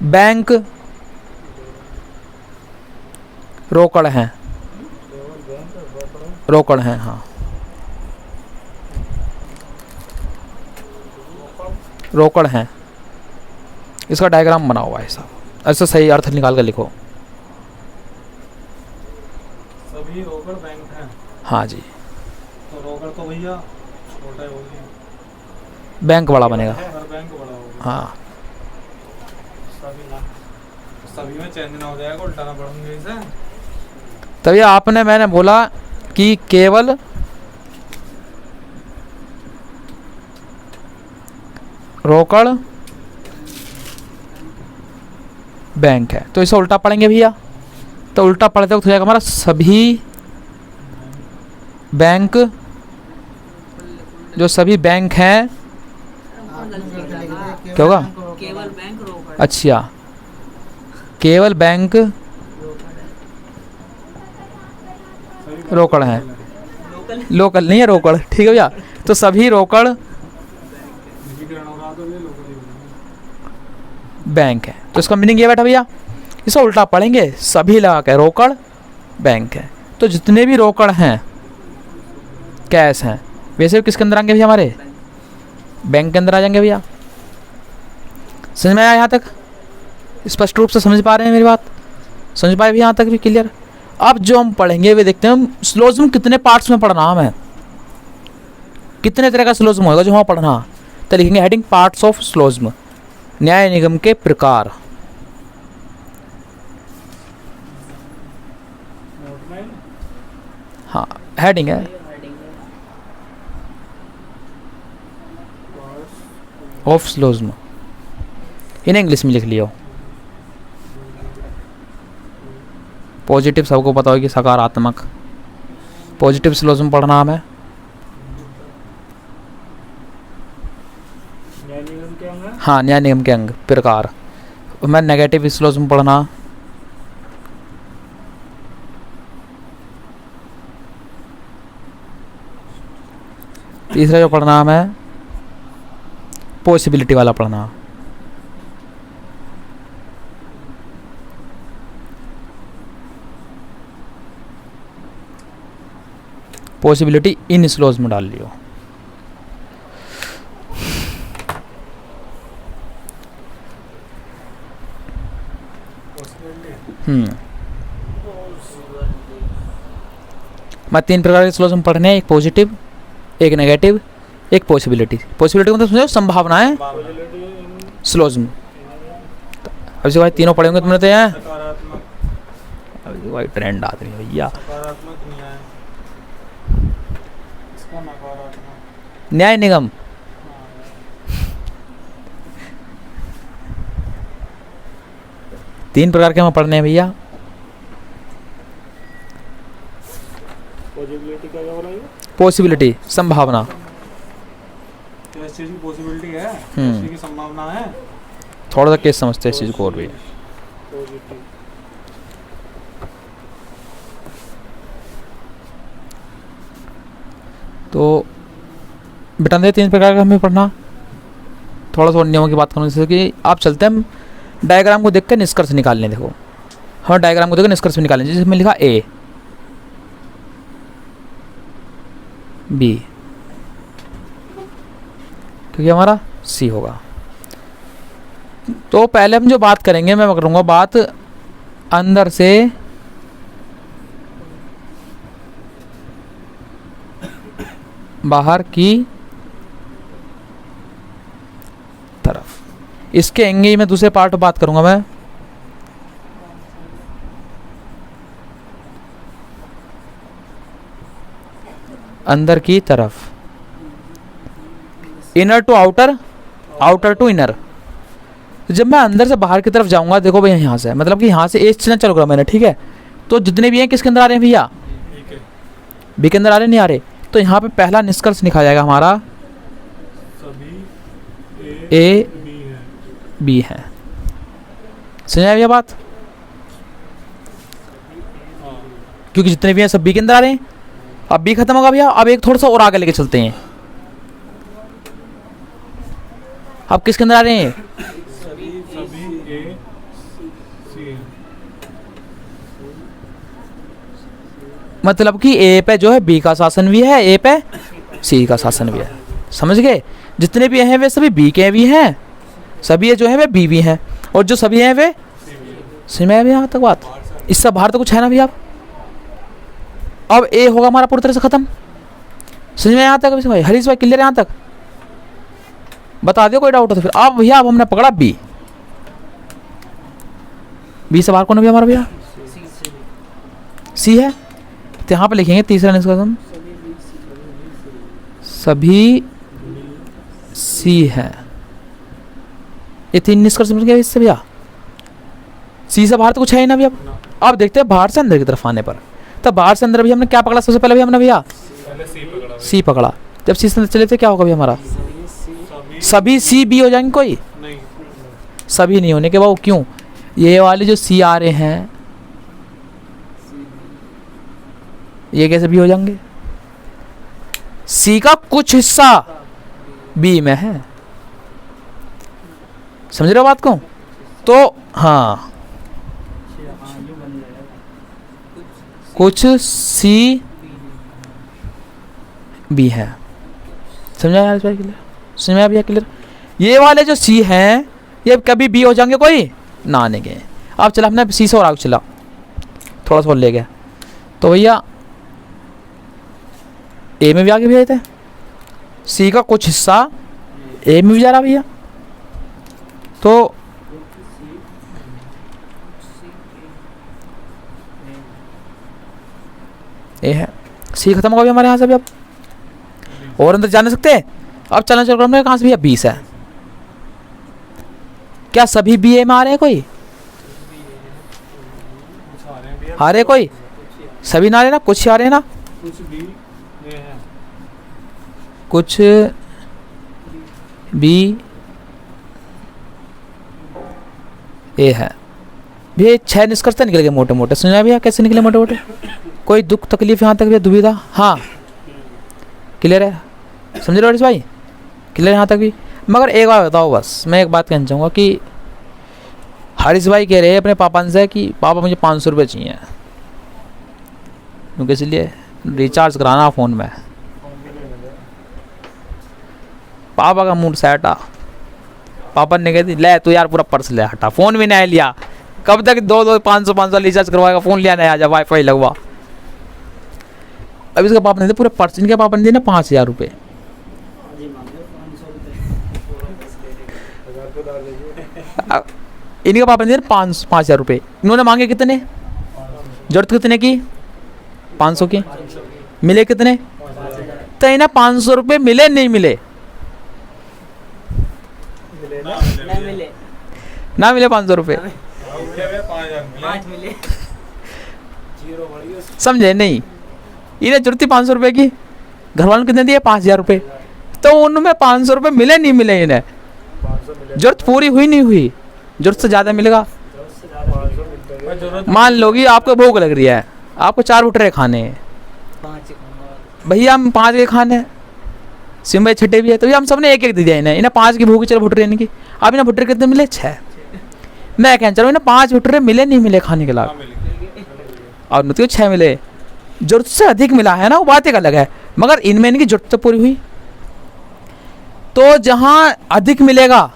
बैंक रोकड़ हैं, रोकड़ हैं, हाँ रोकड़ हैं। इसका डायग्राम बना हुआ है साहब, ऐसा सही अर्थ निकाल कर लिखो। सभी रोकड़ बैंक हैं। हाँ जी, तो रोकड़ तो भैया छोटा हो गया, बैंक बड़ा बनेगा। हर बैंक बड़ा होगा। हाँ सभी में चेंज ना हो जाएगा, उल्टा ना पढ़ूंगे इसे। तभी आपने मैंने बोला कि केवल रोकड़ बैंक है, तो इसे उल्टा पढ़ेंगे भैया। तो उल्टा पढ़ते वक्त हो जाएगा हमारा सभी बैंक, जो सभी बैंक हैं क्या होगा? केवल बैंक रोकड़। अच्छा, केवल बैंक रोकड़ हैं, लोकल लोकल नहीं है रोकड़, ठीक है भैया। तो सभी रोकड़ विकीकरण हो रहा तो ये लोकल ही बनेगा। बैंक है, तो इसका मीनिंग ये बैठा भैया, इसे उल्टा पढ़ेंगे, सभी लगा के रोकड़ बैंक है। तो जितने भी रोकड़ हैं, कैश हैं, वैसे किसके अंदर आएंगे भैया? हमारे बैंक के अंदर आ जाएंगे भैया। समझ में आया यहाँ तक? स्पष्ट रूप से समझ पा रहे हैं मेरी बात? समझ पाए भी यहाँ तक भी क्लियर? अब जो हम पढ़ेंगे वे देखते हैं हम सिलोजिज्म कितने पार्ट्स में पढ़ना हमें, कितने तरह का सिलोजिज्म होगा जो वहाँ पढ़ना। तो लिखेंगे हेडिंग पार्ट्स ऑफ सिलोजिज्म, न्याय निगम के प्रकार। हाँ हेडिंग है ऑफ सिलोजिज्म, इन्हें इंग्लिश में लिख लियो। पॉजिटिव सबको पता होगी, सकारात्मक। पॉजिटिव सिलोजिज्म पढ़ना हमें। हाँ, न्याय निगम के अंग प्रकार। मैं नेगेटिव सिलोजिज्म पढ़ना। तीसरा जो पढ़ना हमें पॉसिबिलिटी वाला पढ़ना। पॉसिबिलिटी इन सिलोजिज्म डाल लियो। मैं 3 प्रकार के सिलोजिज्म पढ़ने हैं, एक पॉजिटिव, एक नेगेटिव, एक पॉसिबिलिटी। पॉसिबिलिटी मतलब समझो संभावनाएं सिलोजिज्म। अभी से भाई तीनों पढ़ेंगे तुमने तो यहाँ। सकारात्मक, अभी भाई ट्रेंड आदमी है भैया। सकारात्मक न्याय, इसका नकारात्मक न्याय निगम, तीन प्रकार के हमें पढ़ने हैं भैया। पॉसिबिलिटी का क्या बोला ये? पॉसिबिलिटी संभावना। तो इस चीज़ की पॉसिबिलिटी है, इस चीज़ की संभावना है। थोड़ा सा केस समझते हैं इस चीज़ को और भी। पॉजिटिव, तो बेटा दे 3 प्रकार का हमें पढ़ना। थोड़ा सा नियमों की बात करूँ, जैसे कि आप चलते हैं डायग्राम को देख कर निष्कर्ष निकाल लें। देखो हाँ, डायग्राम को देख कर निष्कर्ष निकाल लें। जिसमें लिखा ए बी, क्योंकि हमारा सी होगा। तो पहले हम जो बात करेंगे, मैं करूँगा बात अंदर से बाहर की तरफ। इसके एंगे में दूसरे पार्ट बात करूंगा मैं। अंदर की तरफ, inner to outer, outer to inner. जब मैं अंदर से बाहर की तरफ जाऊंगा, देखो भाई यहाँ से, मतलब कि यहाँ से एच से चल रहा मैंने, ठीक है। तो जितने भी हैं किसके अंदर आ रहे हैं भैया? ठीक है। बी के अंदर आ रहे नहीं आ रहे? तो यहाँ पे पहला निष्कर्ष लिखा जाएगा हमारा, ए बी है। बी है। समझ आया भैया बात? हाँ क्योंकि जितने भी हैं सब बी के अंदर आ रहे हैं। अब बी खत्म होगा भैया, अब एक थोड़ा सा और आगे लेके चलते हैं। अब किसके अंदर आ रहे हैं? सभी ए सी है। मतलब कि ए पे जो है बी का शासन भी है, ए पे सी का शासन भी है। समझ गए? जितने भी हैं वे सभी बी के भी हैं, सभी ये जो है वे बी भी हैं, और जो सभी हैं वे समझ में आया भैया यहाँ तक बात? इससे बाहर तो कुछ है ना भैया? अब ए होगा हमारा पूरी तरह से खत्म। समझ में यहाँ तक भाई? हरीश भाई क्लियर है यहाँ तक? बता दियो कोई डाउट हो तो फिर। अब भैया अब हमने पकड़ा बी, बी से बाहर कौन है भैया हमारा? भैया सी है, तो यहाँ पे लिखेंगे तीसरा निष्कर्षण सभी सी है। ये 3 निष्कर्ष मिल गए इससे भैया। सी से बाहर तो कुछ है ही ना भैया। अब देखते हैं बाहर से अंदर की तरफ आने पर। तो बाहर से अंदर भी हमने क्या पकड़ा? सबसे पहले भी हमने भैया पहले सी पकड़ा। सी पकड़ा। जब सी से अंदर चले थे क्या होगा भैया हमारा? सभी सी बी हो जाएंगे कोई? नहीं, सभी नहीं होने के बाद क्यों? ये वाले जो सी आ रहे हैं ये कैसे भी हो जाएंगे? सी का कुछ हिस्सा बी में है। समझ रहे हो बात को? तो हाँ, कुछ सी बी है। समझा यार भाई? क्लियर? समझा भैया? क्लियर? ये वाले जो सी हैं ये कभी बी हो जाएंगे कोई? ना आने गए। अब चला हमने सी से और आगे चला, थोड़ा सा और ले गया, तो भैया ए में भी आगे भेजे थे। सी का कुछ हिस्सा ए में भी जा रहा भैया, तो ए है। सी खत्म होगा भी हमारे यहाँ से भी। अब और अंदर जा नहीं सकते। अब चलना चल रहा है कहाँ से भैया? बी से। क्या सभी बी ए में आ रहे हैं कोई? कुछ आ रहे हैं भैया। आ रहे कोई? सभी ना आ रहे ना, कुछ आ रहे हैं ना। कुछ बी ये है। कुछ बी ए है भैया। 6 निष्कर्ष तो निकल गए मोटे मोटे। सुना भैया कैसे निकले मोटे मोटे? कोई दुख तकलीफ यहाँ तक भैया? दुविधा? हाँ क्लियर है? समझ रहे हो हरीश भाई? क्लियर यहाँ तक भी? मगर एक बात बताओ, बस मैं एक बात कहना चाहूँगा कि हरीश भाई कह रहे हैं अपने पापा से कि पापा मुझे 500 रुपये चाहिए, क्योंकि इसलिए रिचार्ज कराना फ़ोन में। पापा का मूड सेट आ। पापा ने कह दी ले तू यार पूरा पर्स ले हटा, फ़ोन भी नहीं लिया। कब तक 2 500 रिचार्ज करवाएगा? फ़ोन लिया नहीं, आजा वाईफाई लगवा। अब इसका पापा ने दिए पूरे पर्स, इनके पापा ने दिए ना 5000 रुपये। इनके पापा ने दिए 5000 रुपये। इन्होंने मांगे कितने? जरूरत कितने की? 500 की। मिले कितने? तो इन्हें 500 रुपये मिले नहीं मिले? ना मिले 500 रुपये। समझे नहीं? इन्हें जरूरत थी 500 रुपये की, घर वालों ने कितने दिए? 5000 रुपये। तो उनमें 500 रुपये मिले नहीं मिले? इन्हें जरूरत पूरी हुई नहीं हुई? जरूरत से ज़्यादा मिलेगा। मान लो कि आपको भूख लग रही है, आपको 4 भुट्टे खाने हैं भैया, हम 5 के खाने हैं। सिम भाई छठे भी है, तो भैया हम सबने एक दे दिया इन्हें 5 की भूख। चलो भुट्टे इनकी। अब इन्हें भुट्टे कितने मिले? 6। मैं कह चलो इन्हें 5 भुट्टे मिले नहीं मिले खाने के लायक? और नुतियो 6 मिले। जरूरत से अधिक मिला है ना, वो बात एक अलग है, मगर इनमें इनकी जरूरत तो पूरी हुई। तो जहाँ अधिक मिलेगा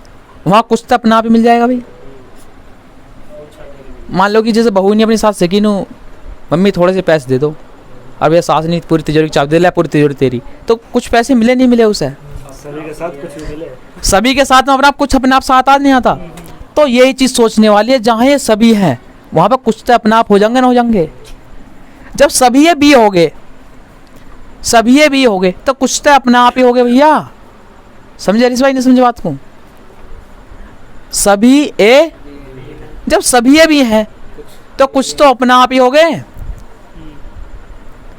वहाँ कुछ तो अपना आप ही मिल जाएगा भाई। मान लो कि जैसे बहू ने अपनी सास से कि नू मम्मी थोड़े से पैसे दे दो, अब ये सास नहीं पूरी तिजोरी की चाबी दे ले, पूरी तिजोरी तेरी, तो कुछ पैसे मिले नहीं मिले उसे? सभी के साथ कुछ भी मिले। सभी के साथ में अपना कुछ अपने आप साथ आ नहीं आता। तो यही चीज़ सोचने वाली है, जहाँ ये सभी हैं वहाँ पर कुछ तो अपने आप हो जाएंगे ना हो जाएंगे। जब सभी ये बी हो गए, सभी ये बी हो गए, तो कुछ तो अपने आप ही हो गए भैया। समझे हरीश भाई? नहीं समझे बात को? सभी ए, जब सभी ये भी हैं तो कुछ तो अपने आप ही हो गए।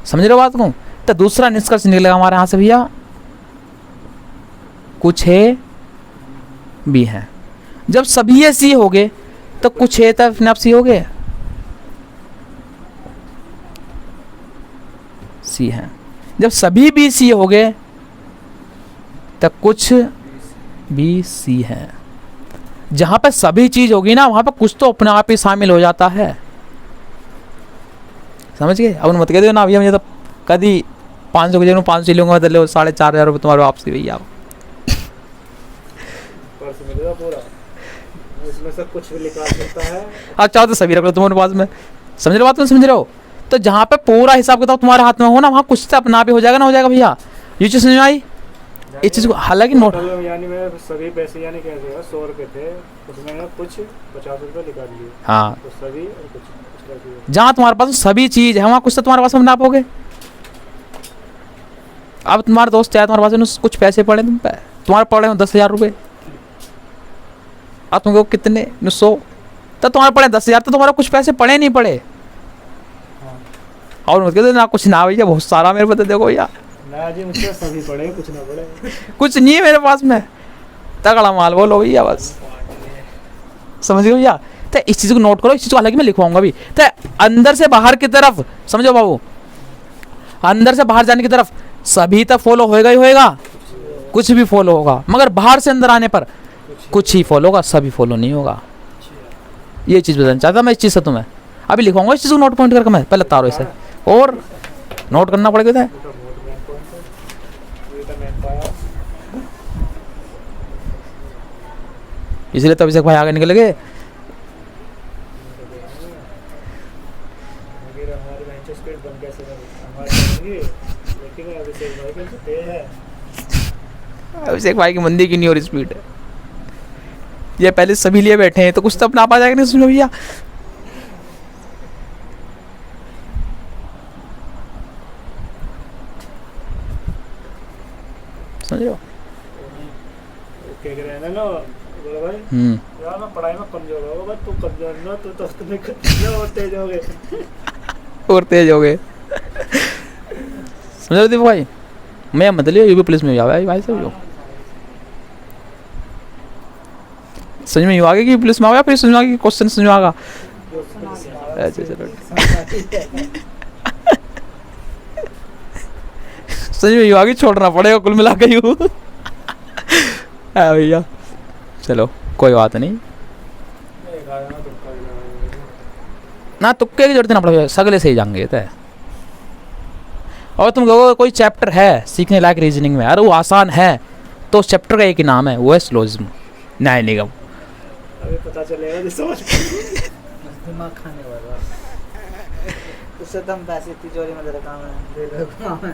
समझ रहे हो बात को? तो दूसरा निष्कर्ष निकलेगा हमारे यहाँ से भैया, कुछ है बी हैं। जब सभी ये सी हो गए तो कुछ ए तो अपने आप सी हो गए, सी हैं। जब सभी बी सी हो गए तो कुछ बी सी हैं। जहां पर सभी चीज होगी ना वहां पर कुछ तो अपने आप ही शामिल हो जाता है, समझ गए। अब मत कह दो ना भैया मुझे तो कभी 500 की जगह 500 लूंगा, मतलब लो 4,500 रुपये तुम्हारे वापसी भैया। पर्स मिलेगा पूरा, उसमें से कुछ भी निकाल सकता है। अच्छा तो सभी रख लो तुम्हारे पास में, समझ रहे बात में, समझ रहे हो। तो जहाँ पे पूरा हिसाब किताब तुम्हारे हाथ में हो ना वहाँ कुछ तो अपना भी हो जाएगा ना, हो जाएगा भैया। ये चीज़ समझ में आई इस चीज़ को, हालांकि नोट यानी मैं सभी पैसे यानी कैसे 100 रुपये थे, उसमें मैं कुछ 50 रुपये निकाल लिए। हाँ, तो सभी और कुछ रख दिए। जहाँ तुम्हारे पास सभी चीज़ है वहाँ कुछ तो तुम्हारे पास में नाप होगे। अब तुम्हारे दोस्त चाहे तुम्हारे पास में कुछ पैसे पड़े तुम पे, तुम्हारे पड़े हो 10,000 रुपये, अब तुमको कितने 100, तो तुम्हारे पड़े 10,000, तो तुम्हारे कुछ पैसे पड़े नहीं पड़े। और मत कहते ना कुछ ना भैया बहुत सारा मेरे पास, देखो भैया ना जी मुझसे सभी पड़े कुछ ना पड़े। कुछ नहीं है मेरे पास में, तगड़ा माल बोलो भैया बस, समझ गए भैया। तो इस चीज़ को नोट करो, इस चीज़ को हालांकि मैं लिखवाऊंगा भी। तो अंदर से बाहर की तरफ, समझो बाबू, अंदर से बाहर जाने की तरफ सभी तक फॉलो होएगा ही होएगा, कुछ भी फॉलो होगा, मगर बाहर से अंदर आने पर कुछ ही फॉलो होगा, सभी फॉलो नहीं होगा। ये चीज़ बताना चाहता मैं इस चीज़ से तुम्हें, अभी लिखवाऊंगा इस चीज़ को नोट पॉइंट करके मैं, पहले तारो इसे और नोट करना पड़ेगा। था इसलिए तो अभिषेक भाई आगे निकल गए। अभिषेक भाई की मंदी की नहीं और स्पीड है, ये पहले सभी लिए बैठे हैं तो कुछ तो अपना आप आ जाएगा नहीं उसमें भैया। समझ रहे हो। यार मैं पढ़ाई में कमजोर होगा, बस तू कमजोर ना, तो तुम्हें और तेज हो गए। और तेज हो गए, समझ रहे थे भाई। मैं मतलब यूपी पुलिस में जाओ भाई सब समझ में आ गया कि पुलिस में आ गया, फिर समझ में आ गया क्वेश्चन समझ में आ गया। अच्छा चलो समझ में आ गया, छोड़ना पड़ेगा कुल मिला के यूँ भैया। चलो कोई बात नहीं ना, तुक्के की जरूरत ना पड़ेगा, सगले से ही जाएंगे तय। और तुम कहोगे कोई चैप्टर है सीखने लायक रीजनिंग में, अरे वो आसान है, तो उस चैप्टर का एक ही नाम है, वो है स्लोजिज्म, न्याय निगम। अभी पता चलेगा दिमाग खाने वाला उससे तो हम पैसे तिजोरी में रखा है,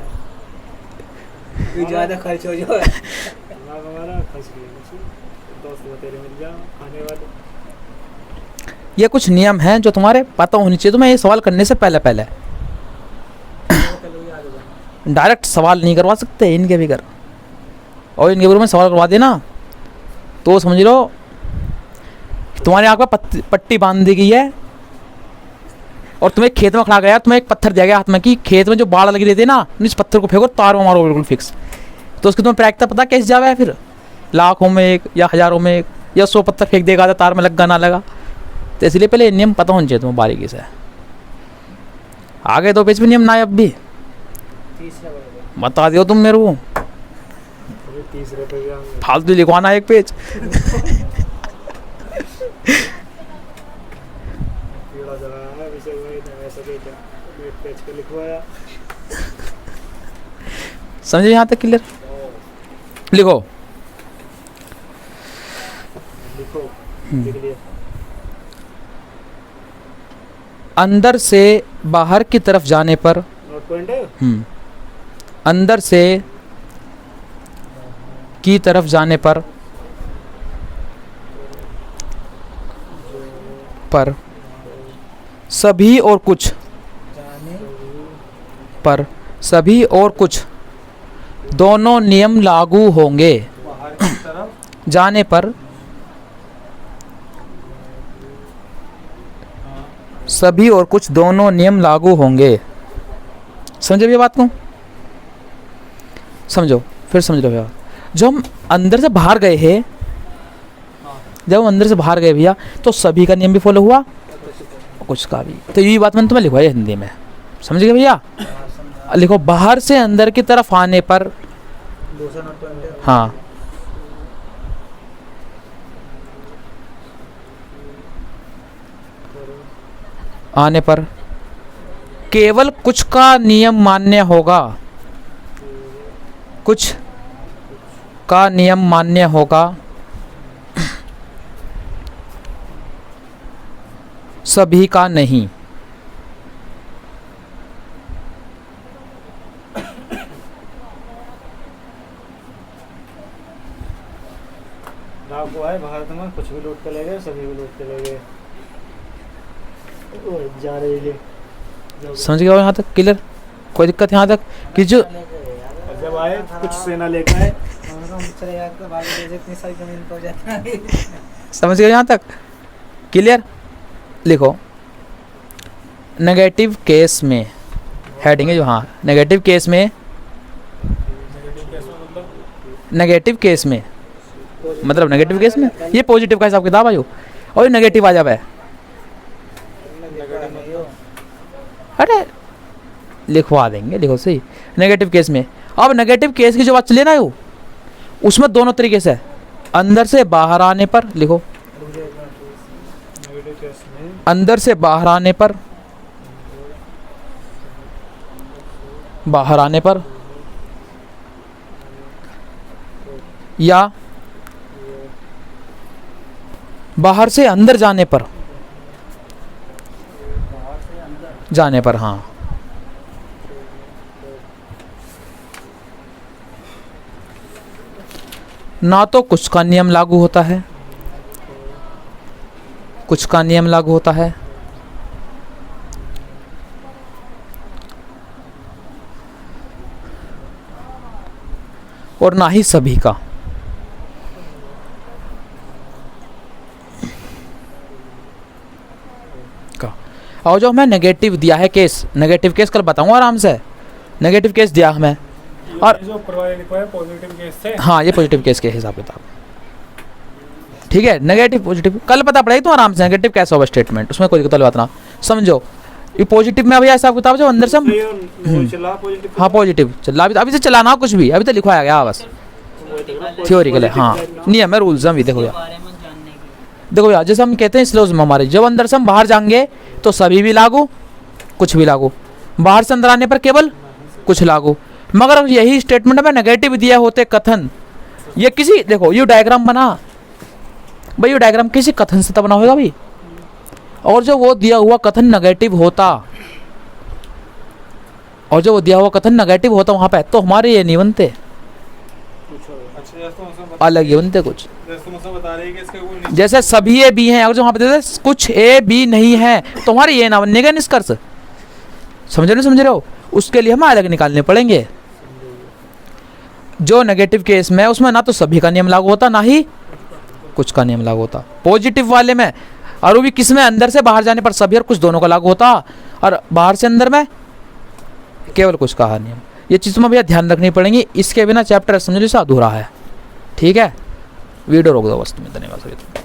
ज़्यादा खर्च हो जाए हमारा खर्च दोस्त तेरे मिल जाओ खाने वाले। ये कुछ नियम हैं जो तुम्हारे पता होनी चाहिए तुम्हें, ये सवाल करने से पहले पहले डायरेक्ट सवाल नहीं करवा सकते इनके भी कर, और इनके बारे में सवाल करवा देना तो समझ लो तुम्हारे आँख पर पट्टी बांध दी गई है, और तुम्हें खेत में खड़ा गया, तुम्हें एक पत्थर दिया गया हाथ में कि खेत में जो बाढ़ लगी रहती है ना, इस पत्थर को फेंको तार में मारो बिल्कुल फिक्स, तो उसकी तुम्हें प्रायिकता पता कैसे जावे है, फिर लाखों में एक या हज़ारों में एक या 100 पत्थर फेंक देगा तो तार में लगा ना लगा। तो इसलिए पहले नियम पता होना चाहिए तुम्हें बारीकी से। आगे 2 पेज पे नियम ना, अब भी बता दियो तुम मेरे को, 30 रुपये फालतू लिखवाना 1 पेज लिखवाया। समझे यहाँ तक क्लियर। लिखो लिखो लिख लिया। अंदर से बाहर की तरफ जाने पर, नोट पॉइंट है। अंदर से की तरफ जाने पर सभी और कुछ पर सभी और कुछ दोनों नियम लागू होंगे। बाहर की तरफ जाने पर सभी और कुछ दोनों नियम लागू होंगे। समझे भैया बात को, समझो फिर समझ लो भैया। जो हम अंदर से बाहर गए हैं जब हम अंदर से बाहर गए भैया तो सभी का नियम भी फॉलो हुआ, कुछ का भी। तो यही बात मैंने तुम्हें लिखवाई है हिंदी में, समझ गए भैया। लिखो बाहर से अंदर की तरफ आने पर, दूसरा नोट पॉइंट है। हाँ आने पर केवल कुछ का नियम मान्य होगा, कुछ का नियम मान्य होगा, सभी का नहीं। डाकू आए भारत में, कुछ भी लूट के ले गए, सभी भी लूट के ले गए। ओए, जा रहे ये समझ गए हो यहाँ तक क्लियर? कोई दिक्कत यहाँ तक कि जो और जब आए कुछ सेना लेकर आए, हम चले गए तो बाद में इतनी सारी जमीन तो हो जाती है। समझ गए यहाँ तक क्लियर? लिखो नेगेटिव केस में, हेडिंग है जो, हाँ नेगेटिव केस में, नेगेटिव केस में मतलब नेगेटिव केस में ये पॉजिटिव का हिसाब किताब आयो और ये नेगेटिव आ जावे। अरे लिखवा देंगे, लिखो सही। नेगेटिव केस में, अब नेगेटिव केस की जो बात चले ना हो उसमें दोनों तरीके से, अंदर से बाहर आने पर, लिखो नेगेटिव केस में अंदर से बाहर आने पर, बाहर आने पर या बाहर से अंदर जाने पर, जाने पर, हाँ ना तो कुछ का नियम लागू होता है, कुछ का नियम लागू होता है, और ना ही सभी का। और जो हमें नेगेटिव दिया है केस, नेगेटिव केस कल बताऊंगा आराम से, नेगेटिव केस दिया हमें। और जो ऊपर वाले लिखा है पॉजिटिव केस थे। हाँ ये पॉजिटिव केस के हिसाब किताब, ठीक है। नेगेटिव पॉजिटिव कल पता पड़ेगी तो आराम से, नेगेटिव कैसे होगा स्टेटमेंट, उसमें कोई दिक्कत वाली बात ना समझो। ये पॉजिटिव में अभी हिसाब किताब जो अंदर से हम, चला पॉजिटिव, हाँ पॉजिटिव चला, अभी तो चलाना हो कुछ भी, अभी तो लिखवाया गया बस, थियोरिकल है, हाँ नियम है, रूल्स हैं। देखो यार, देखो यार जैसे हम कहते हैं स्लोज में हमारे, जब अंदर से हम बाहर जाएंगे तो सभी भी लागू, कुछ भी लागू, बाहर से अंदर आने पर केवल कुछ लागू। मगर यही स्टेटमेंट में नेगेटिव दिया होते कथन, ये किसी, देखो ये डायग्राम बना भाई, ये डायग्राम किसी कथन से तब बना होगा भाई, और जो वो दिया हुआ कथन नेगेटिव होता, और जो वो दिया हुआ कथन नेगेटिव होता वहां पे, तो हमारे ये नहीं बनते, अलग ही बनते कुछ। जैसे सभी ए बी हैं, अगर जो वहां पे देते कुछ ए बी नहीं है तो हमारे ये ना बनेगा निष्कर्ष, समझ रहे, समझ रहे हो? उसके लिए हमें अलग निकालने पड़ेंगे। जो नेगेटिव केस में उसमें ना तो सभी का नियम लागू होता, ना ही कुछ का नियम लागू होता। पॉजिटिव वाले में और वो भी किस में, अंदर से बाहर जाने पर सभी और कुछ दोनों का लागू होता, और बाहर से अंदर में केवल कुछ का नियम। ये चीज़ में भैया ध्यान रखनी पड़ेंगी, इसके बिना चैप्टर समझ लीजिए अधूरा है, ठीक है। वीडियो रोक दो बस तुम्हें, धन्यवाद सभी।